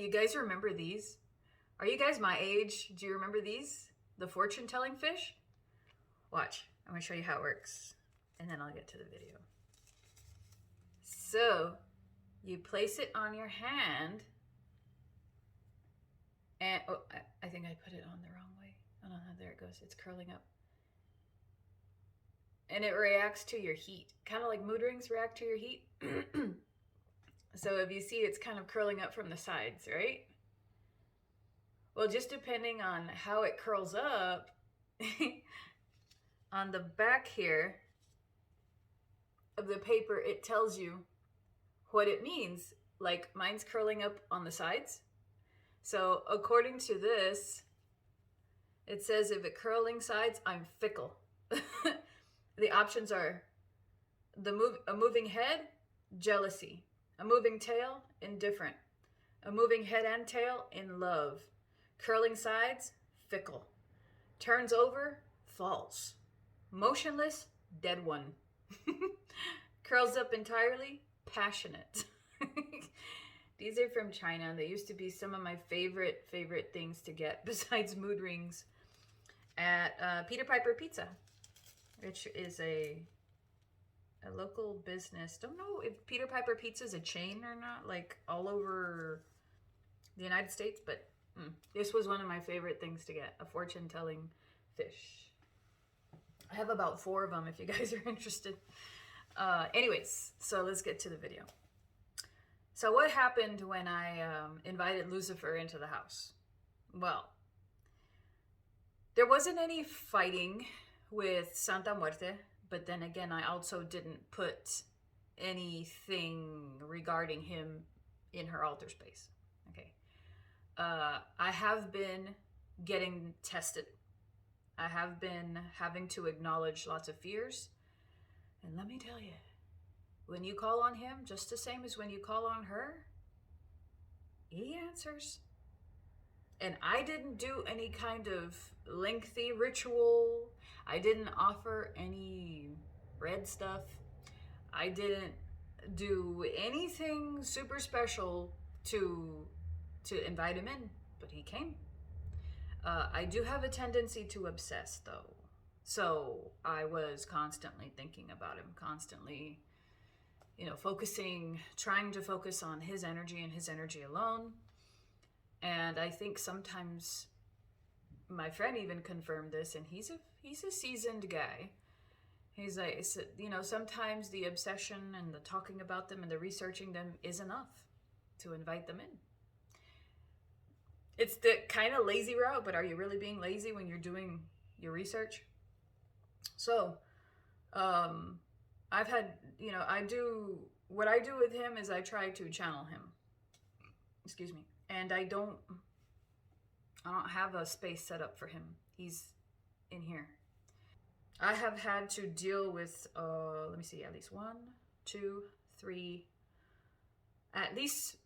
Hey, you guys remember these? Are you guys my age? Do you remember these? The fortune-telling fish? Watch. I'm going to show you how it works. And then I'll get to the video. So, you place it on your hand. And, oh, I think I put it on the wrong way. Oh, no, there it goes. It's curling up. And it reacts to your heat. Kind of like mood rings react to your heat. So if you see, it's kind of curling up from the sides, right? Well, just depending on how it curls up, on the back here of the paper, it tells you what it means. Like mine's curling up on the sides. So according to this, it says if it curling sides, I'm fickle. The options are a moving head, jealousy. A moving tail, indifferent. A moving head and tail, in love. Curling sides, fickle. Turns over, false. Motionless, dead one. Curls up entirely, passionate. These are from China. They used to be some of my favorite things to get besides mood rings at Peter Piper Pizza, which is a local business. Don't know if Peter Piper Pizza is a chain or not, like all over the United States, but this was one of my favorite things to get, a fortune-telling fish. I have about 4 of them if you guys are interested. Anyways, so let's get to the video. So what happened when I invited Lucifer into the house? Well, there wasn't any fighting with Santa Muerte, but then again, I also didn't put anything regarding him in her altar space. Okay. I have been getting tested. I have been having to acknowledge lots of fears. And let me tell you, when you call on him, just the same as when you call on her, he answers. And I didn't do any kind of lengthy ritual. I didn't offer any red stuff. I didn't do anything super special to invite him in, but he came. I do have a tendency to obsess, though. So I was constantly thinking about him, constantly, trying to focus on his energy and his energy alone. And I think sometimes my friend even confirmed this, and he's a seasoned guy. He's like, sometimes the obsession and the talking about them and the researching them is enough to invite them in. It's the kind of lazy route, but are you really being lazy when you're doing your research? So, I've had, what I do with him is I try to channel him. Excuse me. And I don't have a space set up for him. He's in here. I have had to deal with, let me see, at least 1, 2, 3, at least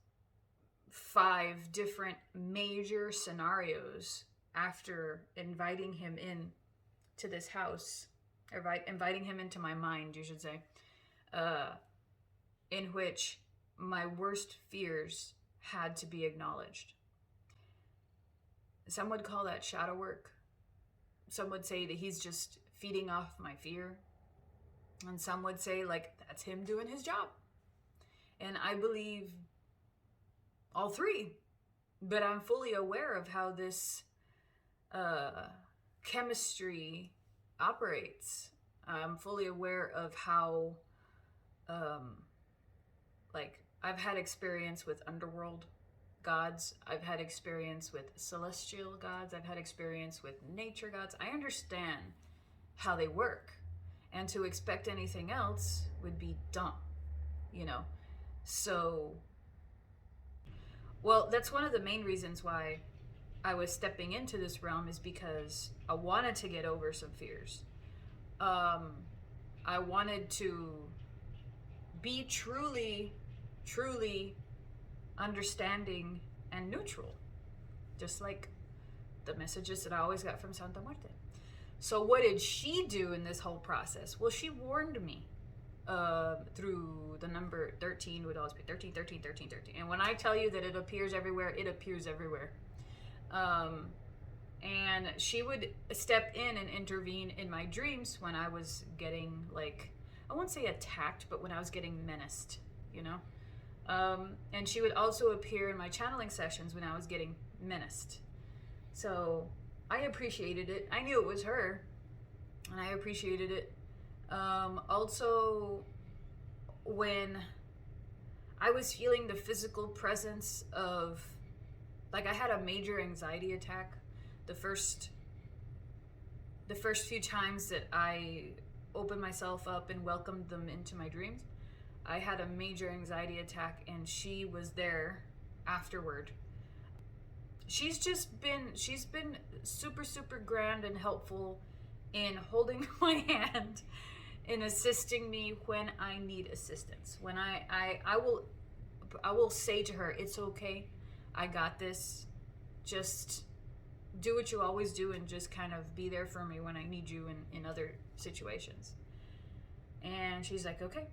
5 different major scenarios after inviting him in to this house, or inviting him into my mind, you should say, in which my worst fears had to be acknowledged. Some would call that shadow work. Some would say that he's just feeding off my fear. And some would say, like, that's him doing his job. And I believe all 3. But I'm fully aware of how this chemistry operates. I'm fully aware of how, I've had experience with underworld gods. I've had experience with celestial gods. I've had experience with nature gods. I understand how they work. And to expect anything else would be dumb, So, well, that's one of the main reasons why I was stepping into this realm, is because I wanted to get over some fears. I wanted to be truly understanding and neutral, just like the messages that I always got from Santa Muerte. So what did she do in this whole process? Well, she warned me. through the number 13 would always be 13, 13, 13, 13. And when I tell you that it appears everywhere, it appears everywhere. And she would step in and intervene in my dreams when I was getting, like, I won't say attacked, but when I was getting menaced, you know? And she would also appear in my channeling sessions when I was getting menaced. So I appreciated it. I knew it was her, and I appreciated it. Also, when I was feeling the physical presence of, like, I had a major anxiety attack the first few times that I opened myself up and welcomed them into my dreams. I had a major anxiety attack, and she was there afterward. She's been super, super grand and helpful in holding my hand, in assisting me when I need assistance. When I will say to her, it's okay, I got this. Just do what you always do and just kind of be there for me when I need you in other situations. And she's like, okay.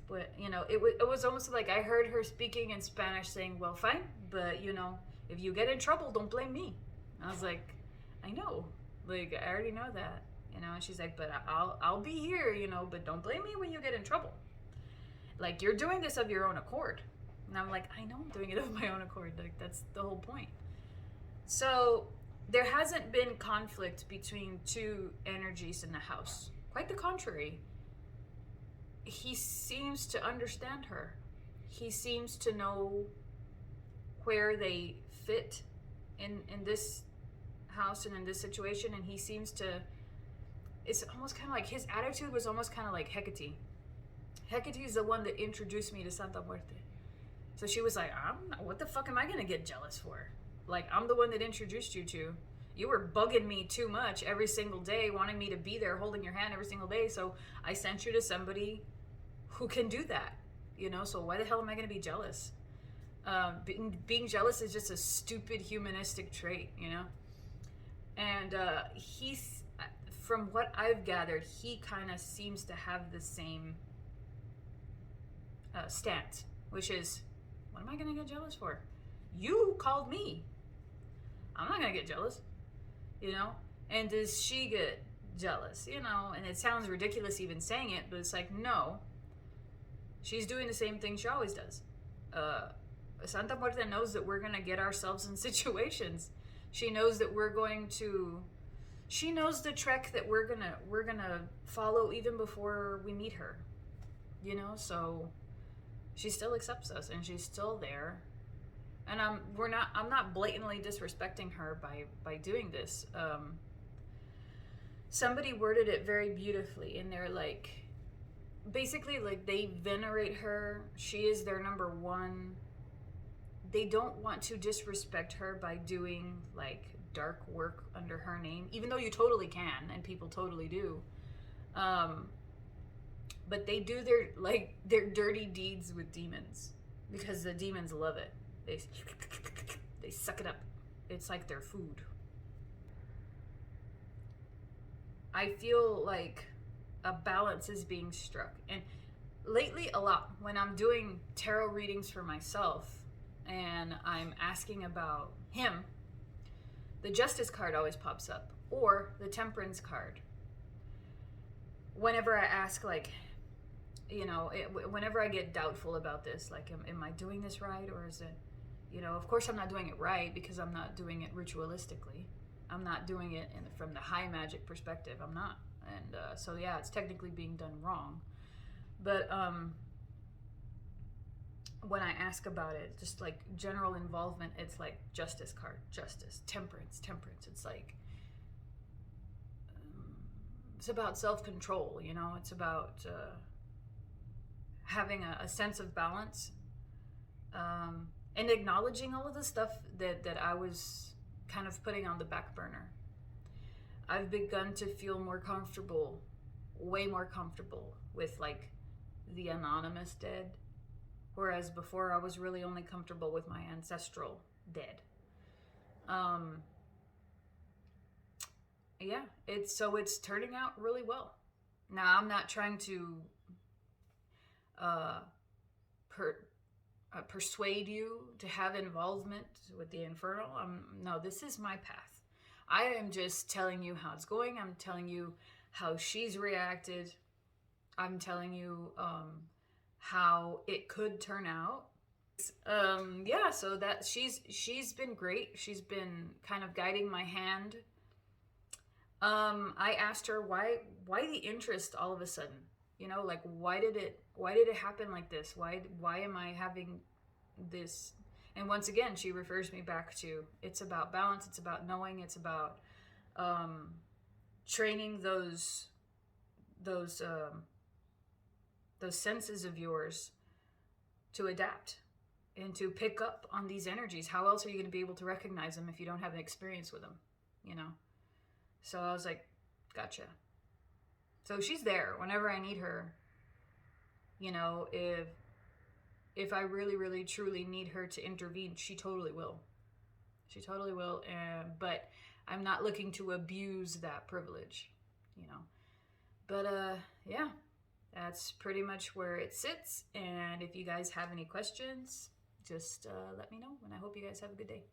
But, you know, it was almost like I heard her speaking in Spanish saying, well, fine, but, you know, if you get in trouble, don't blame me. I was like, I know. Like, I already know that. You know, and she's like, but I'll be here, you know, but don't blame me when you get in trouble. Like, you're doing this of your own accord. And I'm like, I know I'm doing it of my own accord. Like, that's the whole point. So there hasn't been conflict between two energies in the house. Quite the contrary. He seems to understand her. He seems to know where they fit in this house and in this situation, and he seems to, it's almost kind of like, his attitude was almost kind of like Hecate. Hecate is the one that introduced me to Santa Muerte. So she was like, what the fuck am I gonna get jealous for? Like, I'm the one that introduced you to. You were bugging me too much every single day, wanting me to be there holding your hand every single day, so I sent you to somebody who can do that, you know? So why the hell am I gonna be jealous? Being jealous is just a stupid humanistic trait, you know? And he's, from what I've gathered, he kind of seems to have the same stance, which is, what am I gonna get jealous for? You called me. I'm not gonna get jealous, you know? And does she get jealous, you know? And it sounds ridiculous even saying it, but it's like, no. She's doing the same thing she always does. Santa Muerte knows that we're gonna get ourselves in situations. She knows that we're going to, she knows the trek that we're gonna follow even before we meet her, you know? So she still accepts us, and she's still there. And I'm not blatantly disrespecting her by doing this. Somebody worded it very beautifully, and they're like, basically, like, they venerate her. She is their number one. They don't want to disrespect her by doing, like, dark work under her name, even though you totally can, and people totally do. But they do their dirty deeds with demons, because the demons love it. They suck it up. It's like their food. I feel like a balance is being struck. And lately, a lot, when I'm doing tarot readings for myself and I'm asking about him, the Justice card always pops up, or the Temperance card. Whenever I ask, like, you know, whenever I get doubtful about this, like, am I doing this right, or is it, you know, of course I'm not doing it right, because I'm not doing it ritualistically. I'm not doing it from the high magic perspective. I'm not. And so, yeah, it's technically being done wrong. But when I ask about it, just like general involvement, it's like Justice card, Justice, Temperance. It's like, it's about self-control, you know? It's about having a sense of balance, and acknowledging all of the stuff that I was kind of putting on the back burner. I've begun to feel more comfortable, way more comfortable with, like, the anonymous dead, whereas before I was really only comfortable with my ancestral dead. Yeah, it's turning out really well. Now, I'm not trying to uh, per, persuade you to have involvement with the infernal. No, this is my path. I am just telling you how it's going. I'm telling you how she's reacted. I'm telling you how it could turn out. Yeah, so that she's been great. She's been kind of guiding my hand. I asked her why the interest all of a sudden. You know, like why did it happen like this? Why am I having this? And once again, she refers me back to it's about balance. It's about knowing. It's about training those senses of yours to adapt and to pick up on these energies. How else are you going to be able to recognize them if you don't have an experience with them? You know. So I was like, gotcha. So she's there whenever I need her. You know, if I really, really, truly need her to intervene, she totally will. She totally will. But I'm not looking to abuse that privilege, you know. But yeah, that's pretty much where it sits. And if you guys have any questions, just let me know. And I hope you guys have a good day.